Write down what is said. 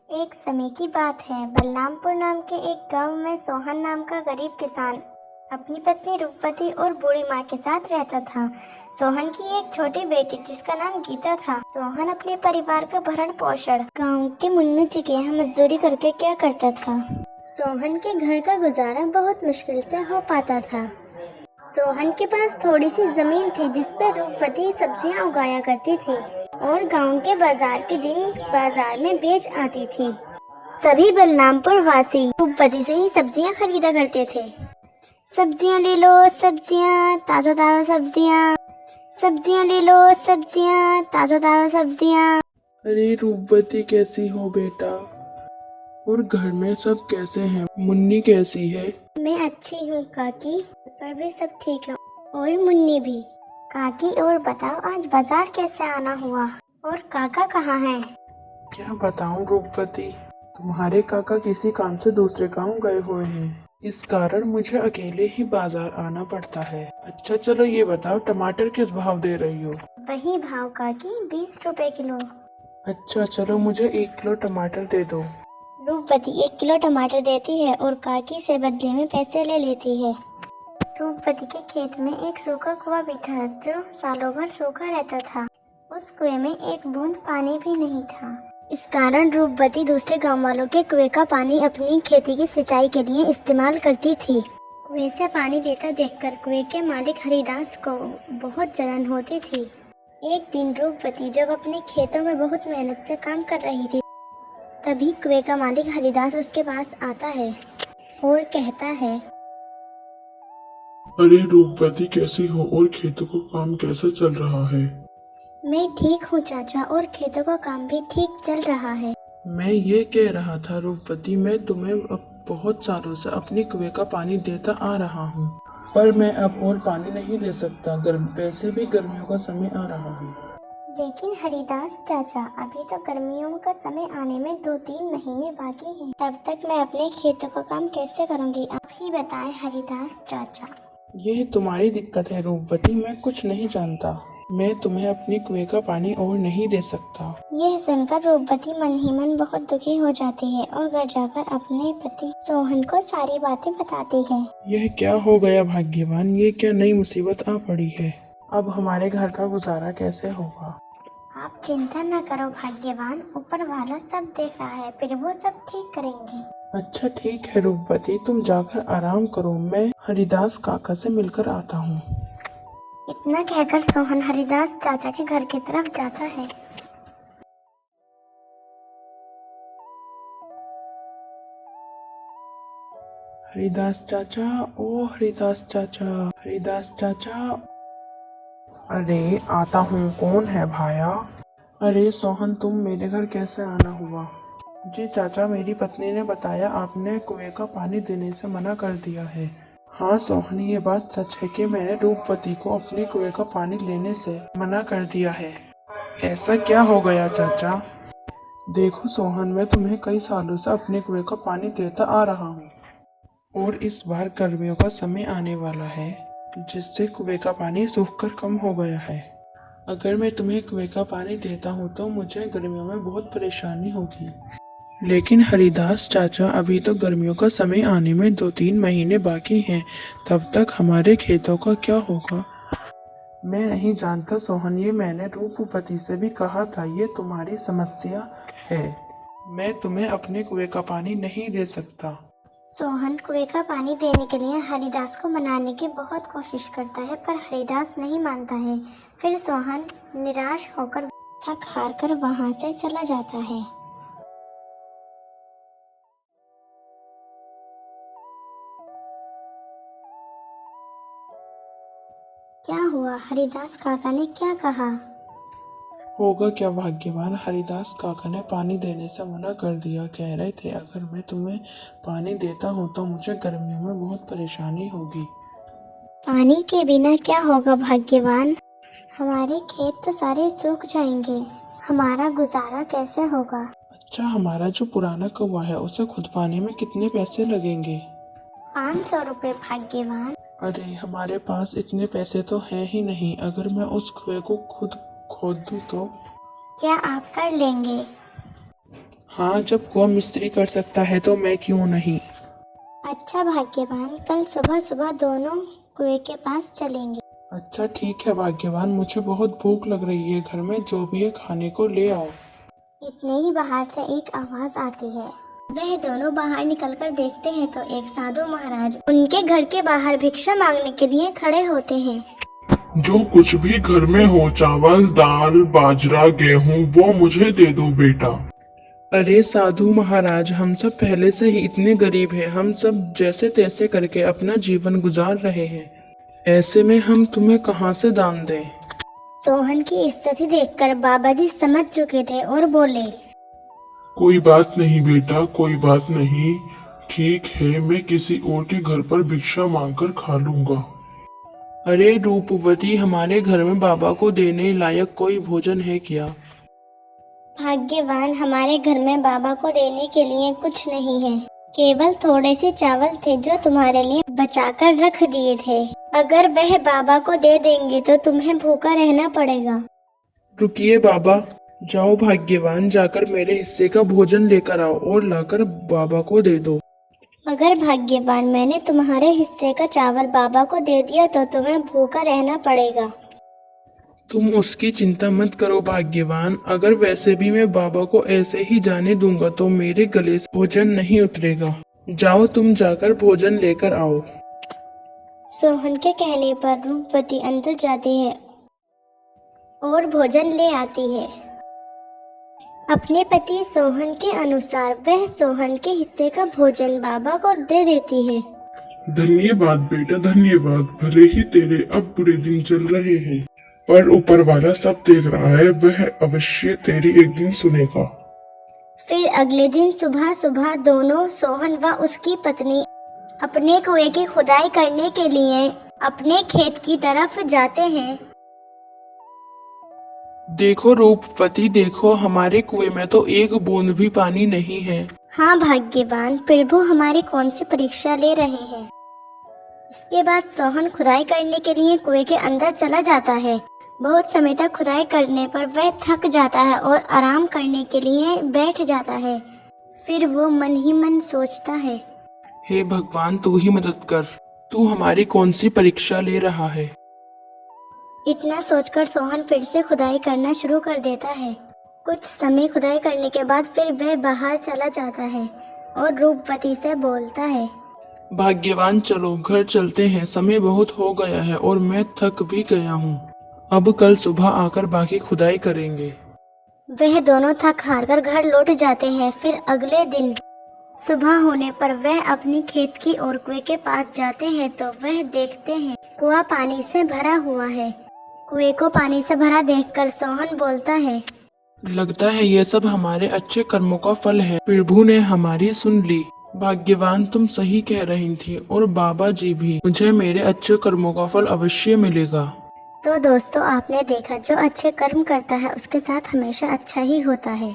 एक समय की बात है। बलरामपुर नाम के एक गांव में सोहन नाम का गरीब किसान अपनी पत्नी रूपवती और बूढ़ी माँ के साथ रहता था। सोहन की एक छोटी बेटी जिसका नाम गीता था। सोहन अपने परिवार का भरण पोषण गांव के मुन्नू जी के यहाँ मजदूरी करके क्या करता था। सोहन के घर का गुजारा बहुत मुश्किल से हो पाता था। सोहन के पास थोड़ी सी जमीन थी जिस पर रूपवती सब्जियां उगाया करती थी और गांव के बाजार के दिन बाजार में बेच आती थी। सभी बलरामपुर वासी रूपवती से ही सब्जियां खरीदा करते थे। सब्जियां ले लो सब्जियां, ताज़ा ताज़ा सब्जियां। सब्जियां ले लो सब्जियां, ताज़ा ताज़ा सब्जियां। अरे रूपवती, कैसी हो बेटा? और घर में सब कैसे हैं? मुन्नी कैसी है? मैं अच्छी हूँ काकी, पर भी सब ठीक है और मुन्नी भी। काकी और बताओ, आज बाजार कैसे आना हुआ और काका कहाँ हैं? क्या बताऊं रूपवती, तुम्हारे काका किसी काम से दूसरे गांव गए हुए हैं। इस कारण मुझे अकेले ही बाजार आना पड़ता है। अच्छा चलो ये बताओ, टमाटर किस भाव दे रही हो? वही भाव काकी, 20 रुपए किलो। अच्छा चलो, मुझे 1 किलो टमाटर दे दो। रूपवती 1 किलो टमाटर देती है और काकी से बदले में पैसे ले लेती है। रूपवती के खेत में एक सूखा कुआं भी था जो सालों भर सूखा रहता था। उस कुएं में एक बूंद पानी भी नहीं था। इस कारण रूपवती दूसरे गांव वालों के कुएं का पानी अपनी खेती की सिंचाई के लिए इस्तेमाल करती थी। कुएं से पानी देता देखकर कुएं के मालिक हरिदास को बहुत जलन होती थी। एक दिन रूपवती जब अपने खेतों में बहुत मेहनत से काम कर रही थी, तभी कुएं का मालिक हरिदास उसके पास आता है और कहता है, अरे रूपवती, कैसी हो और खेतों का काम कैसा चल रहा है? मैं ठीक हूँ चाचा, और खेतों का काम भी ठीक चल रहा है। मैं ये कह रहा था रूपवती, मैं तुम्हें अब बहुत सालों से अपनी कुएं का पानी देता आ रहा हूँ, पर मैं अब और पानी नहीं दे सकता। वैसे भी गर्मियों का समय आ रहा है। लेकिन हरिदास चाचा, अभी तो गर्मियों का समय आने में 2-3 महीने बाकी हैं। तब तक मैं अपने खेतों का काम कैसे करूँगी, आप ही बताएं हरिदास चाचा। ये तुम्हारी दिक्कत है रूपवती, मैं कुछ नहीं जानता। मैं तुम्हें अपनी कुएं का पानी और नहीं दे सकता। यह सुनकर रूपवती मन ही मन बहुत दुखी हो जाती है और घर जाकर अपने पति सोहन को सारी बातें बताती है। यह क्या हो गया भाग्यवान, ये क्या नई मुसीबत आ पड़ी है? अब हमारे घर का गुजारा कैसे होगा? आप चिंता न करो भाग्यवान, ऊपर वाला सब देख रहा है, फिर वो सब ठीक करेंगे। अच्छा ठीक है रूपवती, तुम जाकर आराम करो, मैं हरिदास काका से मिलकर आता हूँ। इतना कहकर सोहन हरिदास चाचा के घर की तरफ जाता है। हरिदास चाचा, ओ हरिदास चाचा, हरिदास चाचा। अरे आता हूँ, कौन है भाया? अरे सोहन, तुम मेरे घर कैसे आना हुआ? जी चाचा, मेरी पत्नी ने बताया आपने कुएं का पानी देने से मना कर दिया है। हाँ सोहन, ये बात सच है कि मैंने रूपवती को अपने कुएं का पानी लेने से मना कर दिया है। ऐसा क्या हो गया चाचा? देखो सोहन, मैं तुम्हें कई सालों से अपने कुएं का पानी देता आ रहा हूँ और इस बार गर्मियों का समय आने वाला है जिससे कुएं का पानी सूखकर कम हो गया है। अगर मैं तुम्हें कुएं का पानी देता हूँ तो मुझे गर्मियों में बहुत परेशानी होगी। लेकिन हरिदास चाचा, अभी तो गर्मियों का समय आने में 2-3 महीने बाकी हैं, तब तक हमारे खेतों का क्या होगा? मैं नहीं जानता सोहन, ये मैंने रूपवती से भी कहा था, ये तुम्हारी समस्या है। मैं तुम्हें अपने कुएं का पानी नहीं दे सकता। सोहन कुएं का पानी देने के लिए हरिदास को मनाने की बहुत कोशिश करता है, पर हरिदास नहीं मानता है। फिर सोहन निराश होकर थक हार कर वहां से चला जाता है। क्या हुआ, हरिदास काका ने क्या कहा? होगा क्या भाग्यवान, हरिदास काका ने पानी देने से मना कर दिया। कह रहे थे अगर मैं तुम्हें पानी देता हूँ तो मुझे गर्मियों में बहुत परेशानी होगी। पानी के बिना क्या होगा भाग्यवान, हमारे खेत तो सारे सूख जाएंगे, हमारा गुजारा कैसे होगा? अच्छा, हमारा जो पुराना कुआं है उसे खुदवाने में कितने पैसे लगेंगे? 500 रुपए भाग्यवान। अरे हमारे पास इतने पैसे तो हैं ही नहीं, अगर मैं उस कुएं को खुद खोद दूँ तो? क्या आप कर लेंगे? हाँ, जब कुआं मिस्त्री कर सकता है तो मैं क्यों नहीं। अच्छा भाग्यवान, कल सुबह सुबह दोनों कुएं के पास चलेंगे। अच्छा ठीक है भाग्यवान, मुझे बहुत भूख लग रही है, घर में जो भी है खाने को ले आओ। इतने ही बाहर से एक आवाज आती है। वह दोनों बाहर निकलकर देखते हैं तो एक साधु महाराज उनके घर के बाहर भिक्षा मांगने के लिए खड़े होते हैं। जो कुछ भी घर में हो, चावल दाल बाजरा गेहूं, वो मुझे दे दो बेटा। अरे साधु महाराज, हम सब पहले से ही इतने गरीब हैं, हम सब जैसे तैसे करके अपना जीवन गुजार रहे हैं, ऐसे में हम तुम्हें कहाँ से दान दें। सोहन की स्थिति देखकर बाबा जी समझ चुके थे और बोले, कोई बात नहीं बेटा, कोई बात नहीं, ठीक है, मैं किसी और के घर पर भिक्षा मांगकर खा लूंगा। अरे रूपवती, हमारे घर में बाबा को देने लायक कोई भोजन है क्या? भाग्यवान, हमारे घर में बाबा को देने के लिए कुछ नहीं है, केवल थोड़े से चावल थे जो तुम्हारे लिए बचाकर रख दिए थे। अगर वह बाबा को दे देंगे तो तुम्हें भूखा रहना पड़ेगा। रुकिए बाबा, जाओ भाग्यवान, जाकर मेरे हिस्से का भोजन लेकर आओ और लाकर बाबा को दे दो। मगर भाग्यवान, मैंने तुम्हारे हिस्से का चावल बाबा को दे दिया तो तुम्हें भूखा रहना पड़ेगा। तुम उसकी चिंता मत करो भाग्यवान, अगर वैसे भी मैं बाबा को ऐसे ही जाने दूंगा तो मेरे गले से भोजन नहीं उतरेगा। जाओ तुम जाकर भोजन लेकर आओ। सोहन के कहने पर रूपवती अंदर जाती है और भोजन ले आती है। अपने पति सोहन के अनुसार वह सोहन के हिस्से का भोजन बाबा को दे देती है। धन्यवाद बेटा, धन्यवाद। भले ही तेरे अब बुरे दिन चल रहे हैं, पर ऊपर वाला सब देख रहा है, वह अवश्य तेरी एक दिन सुनेगा। फिर अगले दिन सुबह सुबह दोनों, सोहन व उसकी पत्नी, अपने कुएं की खुदाई करने के लिए अपने खेत की तरफ जाते हैं। देखो रूपवती, देखो, हमारे कुएं में तो एक बूंद भी पानी नहीं है। हाँ भाग्यवान, प्रभु हमारी कौन सी परीक्षा ले रहे हैं। इसके बाद सोहन खुदाई करने के लिए कुएं के अंदर चला जाता है। बहुत समय तक खुदाई करने पर वह थक जाता है और आराम करने के लिए बैठ जाता है। फिर वो मन ही मन सोचता है, हे भगवान, तू ही मदद कर, तू हमारी कौन सी परीक्षा ले रहा है। इतना सोचकर सोहन फिर से खुदाई करना शुरू कर देता है। कुछ समय खुदाई करने के बाद फिर वह बाहर चला जाता है और रूपवती से बोलता है, भाग्यवान, चलो घर चलते हैं, समय बहुत हो गया है और मैं थक भी गया हूँ। अब कल सुबह आकर बाकी खुदाई करेंगे। वह दोनों थक हार कर घर लौट जाते हैं। फिर अगले दिन सुबह होने पर वह अपनी खेत की ओर कुएं के पास जाते हैं तो वह देखते हैं कुआं पानी से भरा हुआ है। कुएं को पानी से भरा देखकर सोहन बोलता है, लगता है ये सब हमारे अच्छे कर्मों का फल है, प्रभु ने हमारी सुन ली। भाग्यवान, तुम सही कह रही थी और बाबा जी भी, मुझे मेरे अच्छे कर्मों का फल अवश्य मिलेगा। तो दोस्तों, आपने देखा जो अच्छे कर्म करता है उसके साथ हमेशा अच्छा ही होता है।